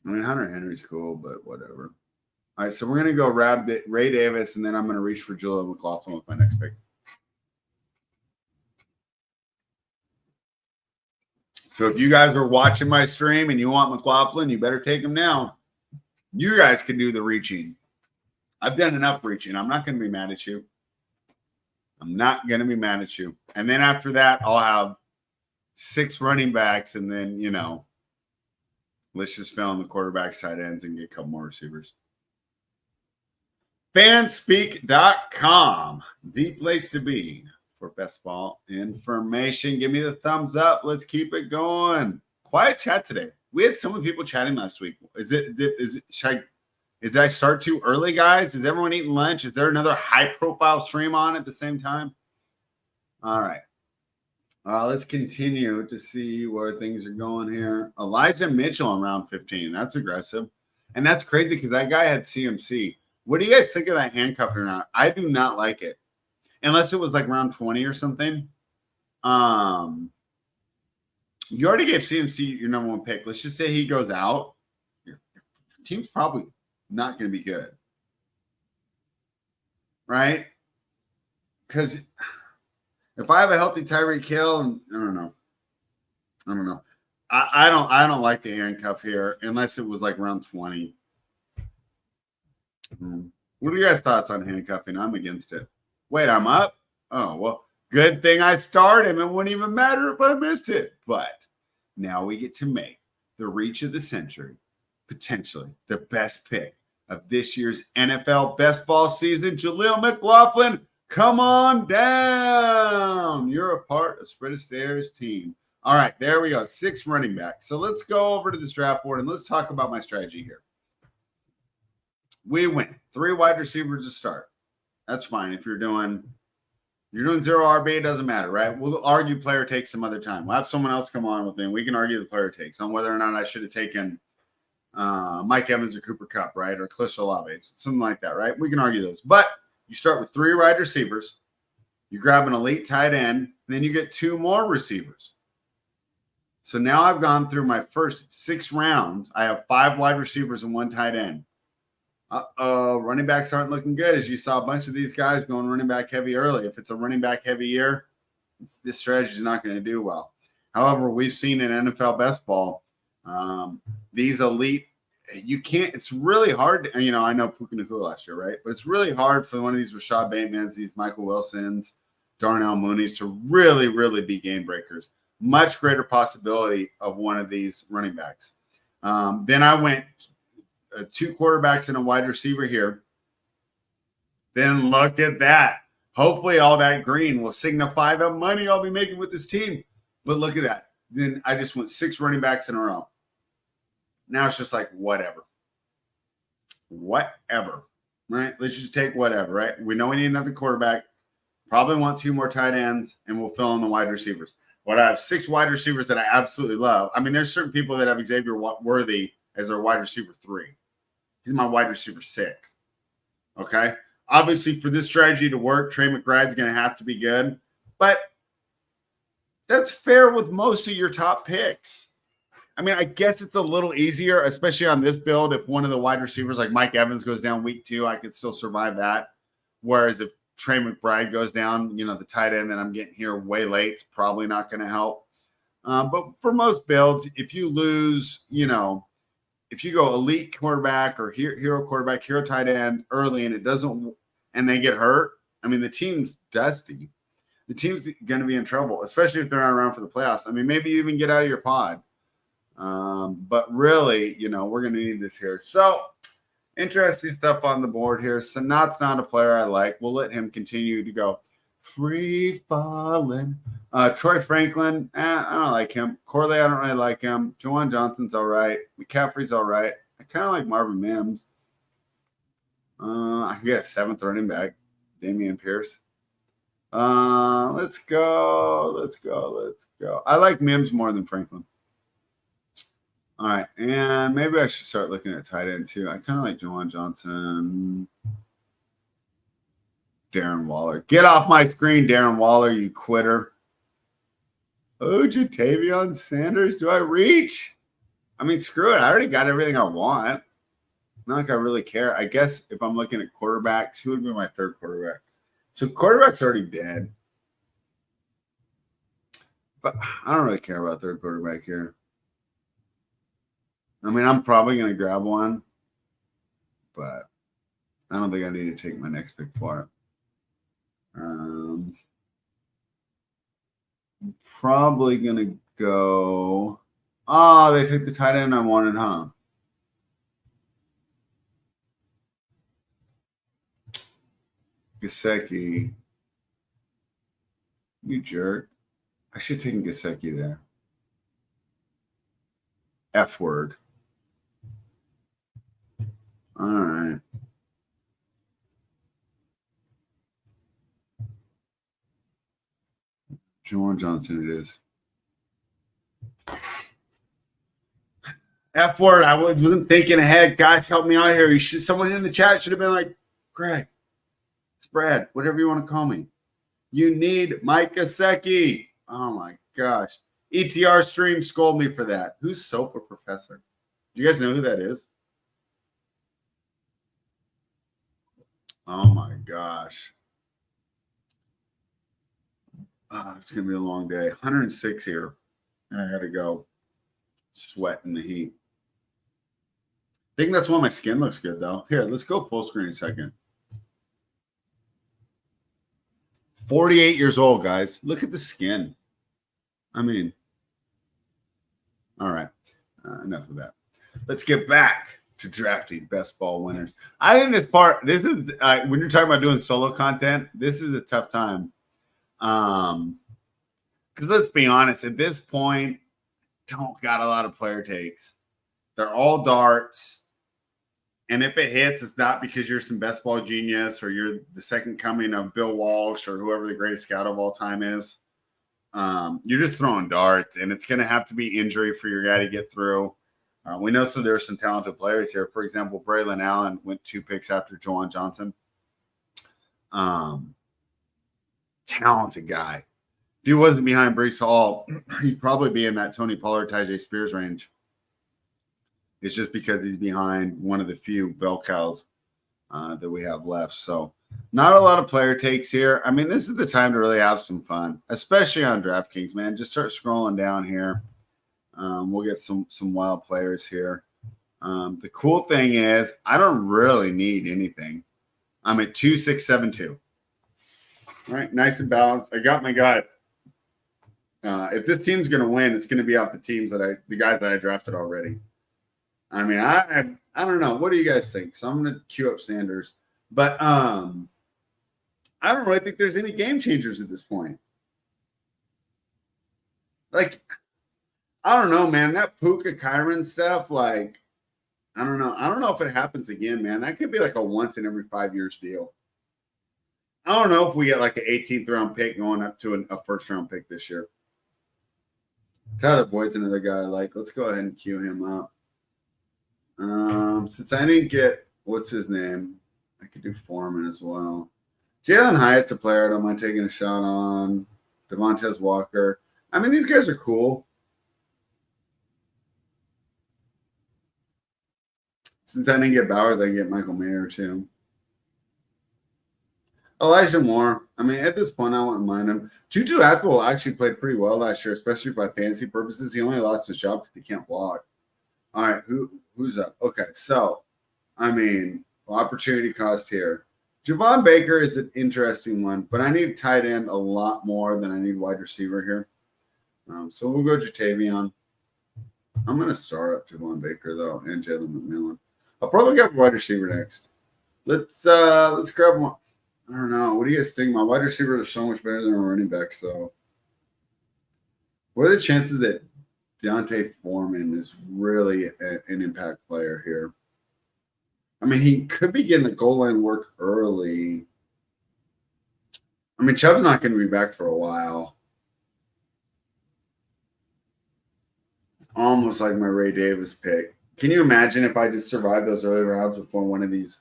I mean, Hunter Henry's cool, but whatever. All right, so we're going to go grab Ray Davis, and then I'm going to reach for Jaleel McLaughlin with my next pick. So if you guys are watching my stream and you want McLaughlin, you better take him now. You guys can do the reaching. I've done enough reaching. I'm not going to be mad at you. I'm not going to be mad at you. And then after that, I'll have 6 running backs, and then, you know, let's just fill in the quarterbacks, tight ends, and get a couple more receivers. Fanspeak.com, the place to be for best ball information. Give me the thumbs up. Let's keep it going. Quiet chat today. We had so many people chatting last week. Did I start too early, guys? Is everyone eating lunch? Is there another high-profile stream on at the same time? All right. Let's continue to see where things are going here. Elijah Mitchell in round 15. That's aggressive. And that's crazy because that guy had CMC. What do you guys think of that handcuff or not? I do not like it. Unless it was like round 20 or something. You already gave CMC your number 1 pick. Let's just say he goes out. Your team's probably not going to be good. Right? Because if I have a healthy Tyreek Hill, and I don't know. I don't like the handcuff here unless it was like round 20. What are your guys' thoughts on handcuffing? I'm against it. Wait, I'm up? Oh, well, good thing I started. It wouldn't even matter if I missed it. But now we get to make the reach of the century, potentially the best pick of this year's NFL best ball season. Jaleel McLaughlin, come on down. You're a part of Spread Astaire's team. All right, there we go. 6 running backs. So let's go over to this draft board and let's talk about my strategy here. We went 3 wide receivers to start. That's fine. If you're doing 0 RB, it doesn't matter, right? We'll argue player takes some other time. We'll have someone else come on with me. We can argue the player takes on whether or not I should have taken Mike Evans or Cooper Kupp, right? Or Cliff Olave, something like that, right? We can argue those. But you start with 3 wide receivers. You grab an elite tight end, and then you get 2 more receivers. So now I've gone through my first 6 rounds. I have 5 wide receivers and 1 tight end. Running backs aren't looking good, as you saw a bunch of these guys going running back heavy early. If it's a running back heavy year, this strategy is not going to do well. However, we've seen in NFL best ball, these elite, you can't, it's really hard. I know Puka Nacua last year, right? But it's really hard for one of these Rashad Batemans, these Michael Wilsons, Darnell Mooney's to really, really be game breakers. Much greater possibility of one of these running backs. Then I went 2 quarterbacks and a wide receiver here. Then look at that. Hopefully all that green will signify the money I'll be making with this team. But look at that. Then I just went 6 running backs in a row. Now it's just like whatever. Whatever. Right? Let's just take whatever, right? We know we need another quarterback. Probably want 2 more tight ends, and we'll fill in the wide receivers. But I have 6 wide receivers that I absolutely love. I mean, there's certain people that have Xavier Worthy as their wide receiver 3. He's my wide receiver 6. Okay? Obviously, for this strategy to work, Trey McBride's going to have to be good. But that's fair with most of your top picks. I mean, I guess it's a little easier, especially on this build. If one of the wide receivers like Mike Evans goes down week 2, I could still survive that. Whereas if Trey McBride goes down, the tight end that I'm getting here way late, it's probably not going to help. But for most builds, if you lose, if you go elite quarterback or hero quarterback, hero tight end early and they get hurt, I mean, the team's dusty. The team's going to be in trouble, especially if they're not around for the playoffs. I mean, maybe you even get out of your pod. But really, we're going to need this here. So interesting stuff on the board here. Sanat's not a player I like. We'll let him continue to go free falling. Troy Franklin, I don't like him. Corley, I don't really like him. Juwan Johnson's all right. McCaffrey's all right. I kind of like Marvin Mims. I can get a 7th running back, Dameon Pierce. Let's go. I like Mims more than Franklin. All right, and maybe I should start looking at tight end too. I kind of like Juwan Johnson. Darren Waller. Get off my screen, Darren Waller, you quitter. Oh, Jatavion Sanders. Do I reach? I mean, screw it. I already got everything I want. Not like I really care. I guess if I'm looking at quarterbacks, who would be my 3rd quarterback? So quarterback's already dead. But I don't really care about 3rd quarterback here. I mean, I'm probably going to grab one, but I don't think I need to take my next pick for it. Probably going to go. Oh, they took the tight end I wanted, huh? Gesicki. You jerk. I should have taken Gesicki there. F word. All right. Juwan Johnson it is. F word. I wasn't thinking ahead. Guys, help me out here. Someone in the chat should have been like, Greg, Brad, whatever you want to call me. You need Mike Gesicki. Oh, my gosh. ETR stream scold me for that. Who's Sofa Professor? Do you guys know who that is? Oh, my gosh. It's going to be a long day. 106 here. And I got to go sweat in the heat. I think that's why my skin looks good, though. Here, let's go full screen a second. 48 years old, guys. Look at the skin. I mean, all right. Enough of that. Let's get back to drafting best ball winners. I think this is when you're talking about doing solo content, this is a tough time. Because let's be honest, at this point, don't got a lot of player takes. They're all darts. And if it hits, it's not because you're some best ball genius or you're the second coming of Bill Walsh or whoever the greatest scout of all time is. You're just throwing darts, and it's going to have to be injury for your guy to get through. We know there are some talented players here. For example, Braylon Allen went 2 picks after Juwan Johnson. Talented guy. If he wasn't behind Breece Hall, he'd probably be in that Tony Pollard, Tyjae Spears range. It's just because he's behind one of the few bell cows that we have left. So not a lot of player takes here. I mean, this is the time to really have some fun, especially on DraftKings, man. Just start scrolling down here. We'll get some wild players here. The cool thing is I don't really need anything. I'm at 2,672. All right, nice and balanced. I got my guys. If this team's going to win, it's going to be off the guys that I drafted already. I mean, I don't know. What do you guys think? So I'm going to queue up Sanders. But I don't really think there's any game changers at this point. Like, I don't know, man. That Puka Kyron stuff, like, I don't know. I don't know if it happens again, man. That could be like a once in every 5 years deal. I don't know if we get like an 18th round pick going up to a first round pick this year. Tyler Boyd's another guy. Like, let's go ahead and queue him up. Since I didn't get what's his name, I could do Foreman as well. Jalen Hyatt's a player I don't mind taking a shot on. Devontae Walker. I mean, these guys are cool. Since I didn't get Bowers, I can get Michael Mayer too. Elijah Moore. I mean, at this point, I wouldn't mind him. Juju Atwell actually played pretty well last year, especially for fantasy purposes. He only lost his job because he can't block. All right, who's up? Okay, so, I mean, opportunity cost here. Javon Baker is an interesting one, but I need tight end a lot more than I need wide receiver here. So we'll go Jatavion. I'm going to start up Javon Baker, though, and Jalen McMillan. I'll probably get wide receiver next. Let's grab one. I don't know. What do you guys think? My wide receivers are so much better than our running backs, so. What are the chances that Deontay Foreman is really an impact player here? I mean, he could be getting the goal line work early. I mean, Chubb's not going to be back for a while. It's almost like my Ray Davis pick. Can you imagine if I just survived those early rounds before one of these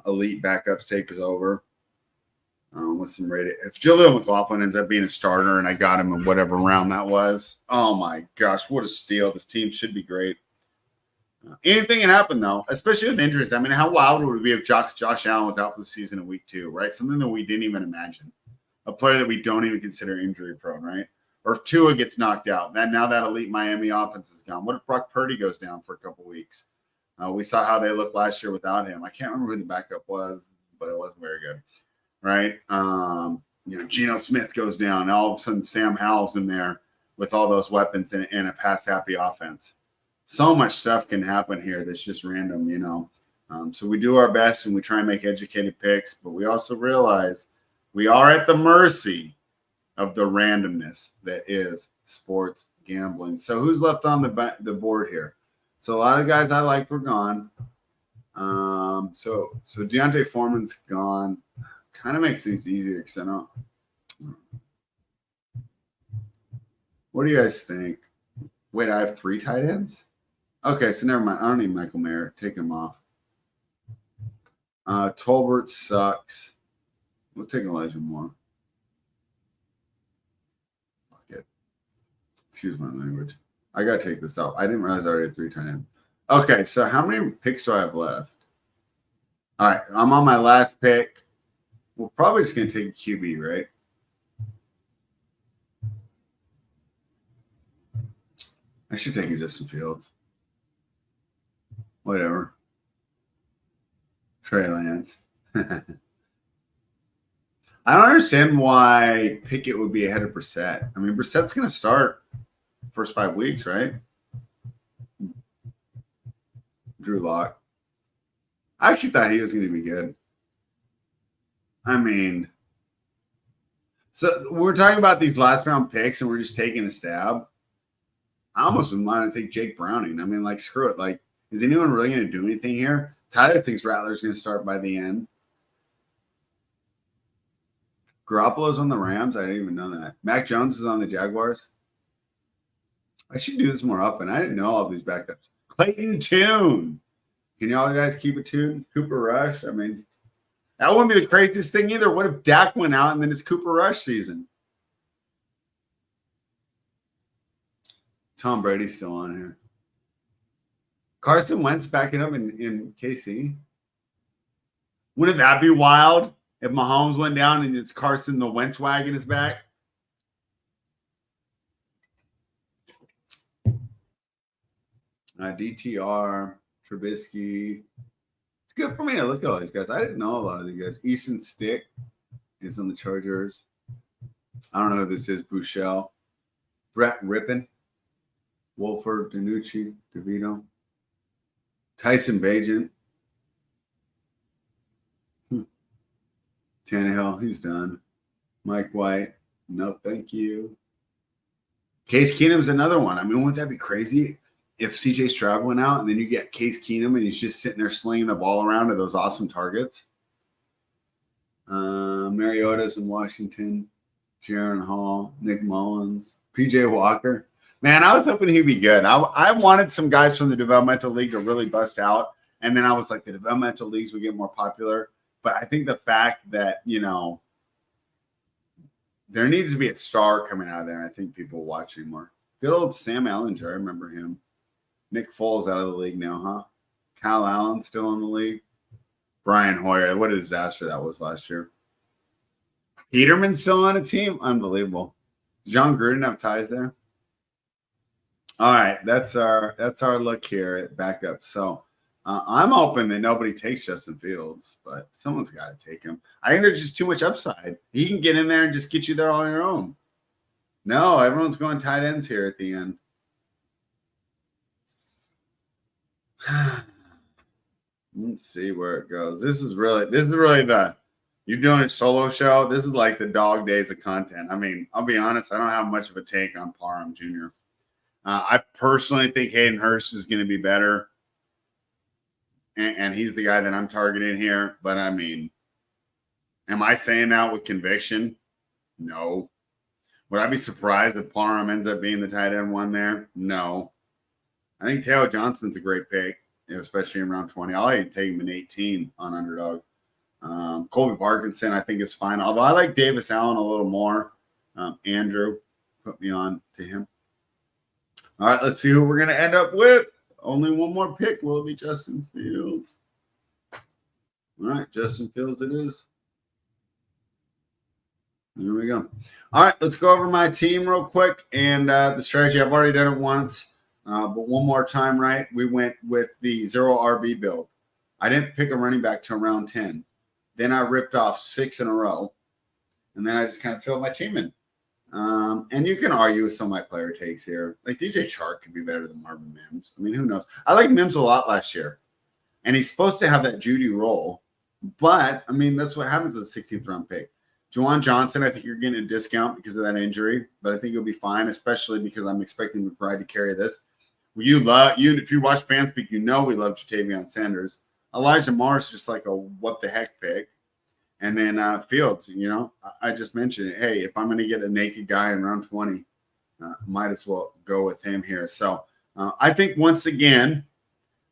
elite backups takes over with some rated? If Jaleel McLaughlin ends up being a starter and I got him in whatever round that was, oh my gosh, what a steal. This team should be great. Anything can happen, though, especially with injuries. I mean, how wild would it be if Josh Allen was out for the season in week 2, right? Something that we didn't even imagine. A player that we don't even consider injury prone, right? Or if Tua gets knocked out. Now that elite Miami offense is gone. What if Brock Purdy goes down for a couple weeks? We saw how they looked last year without him. I can't remember who the backup was, but it wasn't very good, right? Geno Smith goes down. And all of a sudden, Sam Howell's in there with all those weapons in a pass-happy offense. So much stuff can happen here that's just random, So we do our best and we try and make educated picks, but we also realize we are at the mercy of the randomness that is sports gambling. So who's left on the board here? So a lot of guys I liked were gone. So Deontay Foreman's gone. Kind of makes things easier because I don't. What do you guys think? Wait, I have 3 tight ends? Okay, so never mind. I don't need Michael Mayer. Take him off. Tolbert sucks. We'll take Elijah Moore. Fuck it. Excuse my language. I got to take this out. I didn't realize I already had 3 tight ends. Okay, so how many picks do I have left? All right, I'm on my last pick. We're probably just going to take a QB, right? I should take a Justin Fields. Whatever. Trey Lance. I don't understand why Pickett would be ahead of Brissett. I mean, Brissett's going to start first 5 weeks, right? Drew Lock. I actually thought he was going to be good. I mean, so we're talking about these last round picks and we're just taking a stab. I almost would want to take Jake Browning. I mean, like, screw it. Like, is anyone really going to do anything here? Tyler thinks Rattler's going to start by the end. Garoppolo's on the Rams. I didn't even know that. Mac Jones is on the Jaguars. I should do this more often. I didn't know all these backups. Clayton Tune. Can y'all guys keep it tuned? Cooper Rush. I mean, that wouldn't be the craziest thing either. What if Dak went out and then it's Cooper Rush season? Tom Brady's still on here. Carson Wentz backing up in KC. Wouldn't that be wild if Mahomes went down and it's Carson, the Wentz wagon is back? DTR, Trubisky. It's good for me to look at all these guys. I didn't know a lot of these guys. Easton Stick is on the Chargers. I don't know who this is. Bouchel. Brett Rippon. Wolford, Danucci, DeVito. Tyson Bagent. Tannehill, he's done. Mike White, no thank you. Case Keenum's another one. I mean, wouldn't that be crazy if CJ Stroud went out and then you get Case Keenum and he's just sitting there slinging the ball around to those awesome targets? Mariota's in Washington. Jaron Hall, Nick Mullins, PJ Walker. Man, I was hoping he'd be good. I wanted some guys from the developmental league to really bust out. And then I was like, the developmental leagues would get more popular. But I think the fact that, you know, there needs to be a star coming out of there. I think people watching more. Good old Sam Ellinger. I remember him. Nick Foles out of the league now, huh? Kyle Allen still in the league. Brian Hoyer. What a disaster that was last year. Peterman still on a team? Unbelievable. John Gruden have ties there? All right, that's our look here at backup. So I'm hoping that nobody takes Justin Fields, but someone's got to take him. I think there's just too much upside. He can get in there and just get you there on your own. No, everyone's going tight ends here at the end. Let's see where it goes. This is really the you're doing a solo show. This is like the dog days of content. I mean, I'll be honest, I don't have much of a take on Parham Jr. I personally think Hayden Hurst is going to be better. And he's the guy that I'm targeting here. But, I mean, am I saying that with conviction? No. Would I be surprised if Parham ends up being the tight end one there? No. I think Taylor Johnson's a great pick, especially in round 20. I'll even take him in 18 on underdog. Colby Parkinson, I think, is fine. Although I like Davis Allen a little more. Andrew, put me on to him. All right, let's see who we're going to end up with. Only one more pick. Will it be Justin Fields? All right, Justin Fields it is. There we go. All right, let's go over my team real quick. And the strategy, I've already done it once. But one more time, right? We went with the 0 RB build. I didn't pick a running back till round 10. Then I ripped off 6 in a row. And then I just kind of filled my team in. And you can argue with some of my player takes here. Like DJ Chark could be better than Marvin Mims. I mean, who knows? I like Mims a lot last year. And he's supposed to have that Judy role. But, I mean, that's what happens with the 16th round pick. Juwan Johnson, I think you're getting a discount because of that injury. But I think he'll be fine, especially because I'm expecting McBride to carry this. If you watch Fanspeak, you know we love Jatavion Sanders. Elijah Morris just like a what the heck pick. And then Fields, you know, I just mentioned it. Hey, if I'm going to get a naked guy in round 20, might as well go with him here. So I think once again,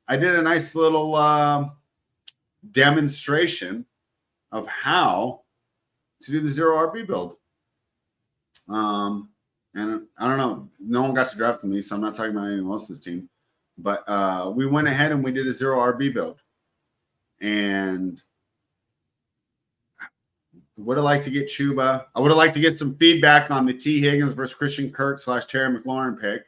I did a nice little demonstration of how to do the 0 RB build. And I don't know, no one got to draft me, so I'm not talking about anyone else's team. But we went ahead and we did a 0 RB build. And would have liked to get Chuba. I would have liked to get some feedback on the T. Higgins versus Christian Kirk / Terry McLaurin pick.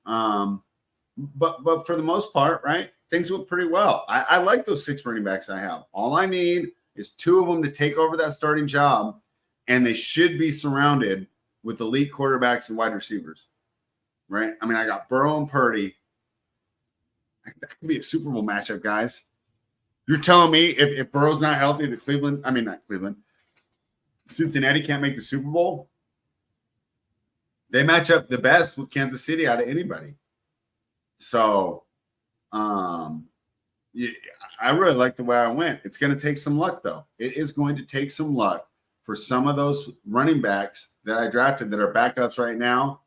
But for the most part, right, things went pretty well. I like those 6 running backs I have. All I need is 2 of them to take over that starting job, and they should be surrounded with elite quarterbacks and wide receivers, right? I mean, I got Burrow and Purdy. That could be a Super Bowl matchup, guys. You're telling me if Burrow's not healthy, not Cleveland, Cincinnati can't make the Super Bowl? They match up the best with Kansas City out of anybody. So, yeah, I really like the way I went. It's going to take some luck, though. It is going to take some luck for some of those running backs that I drafted that are backups right now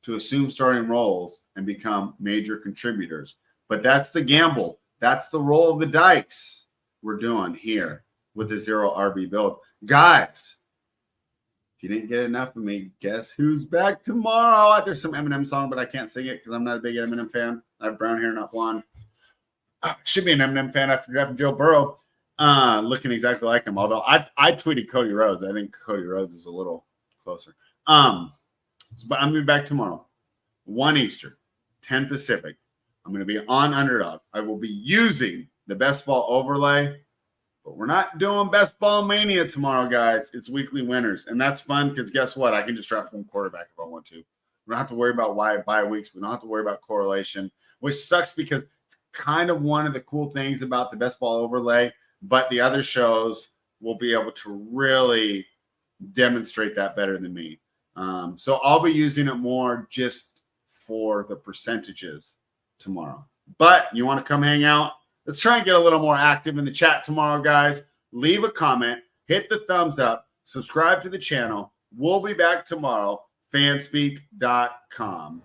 to assume starting roles and become major contributors. But that's the gamble. That's the roll of the dice we're doing here with the 0 RB build. Guys, if you didn't get enough of me, guess who's back tomorrow? There's some Eminem song, but I can't sing it because I'm not a big Eminem fan. I have brown hair, not blonde. Should be an Eminem fan after drafting Joe Burrow. Looking exactly like him. Although I tweeted Cody Rhodes. I think Cody Rhodes is a little closer. But I'm going to be back tomorrow. 1 Eastern, 10 Pacific. I'm going to be on Underdog. I will be using the Best Ball overlay, but we're not doing Best Ball Mania tomorrow, guys. It's weekly winners, and that's fun because guess what? I can just draft one quarterback if I want to. We don't have to worry about bye weeks. We don't have to worry about correlation, which sucks because it's kind of one of the cool things about the Best Ball overlay, but the other shows will be able to really demonstrate that better than me. So I'll be using it more just for the percentages tomorrow. But you want to come hang out? Let's try and get a little more active in the chat tomorrow, guys. Leave a comment, hit the thumbs up, subscribe to the channel. We'll be back tomorrow, fanspeak.com.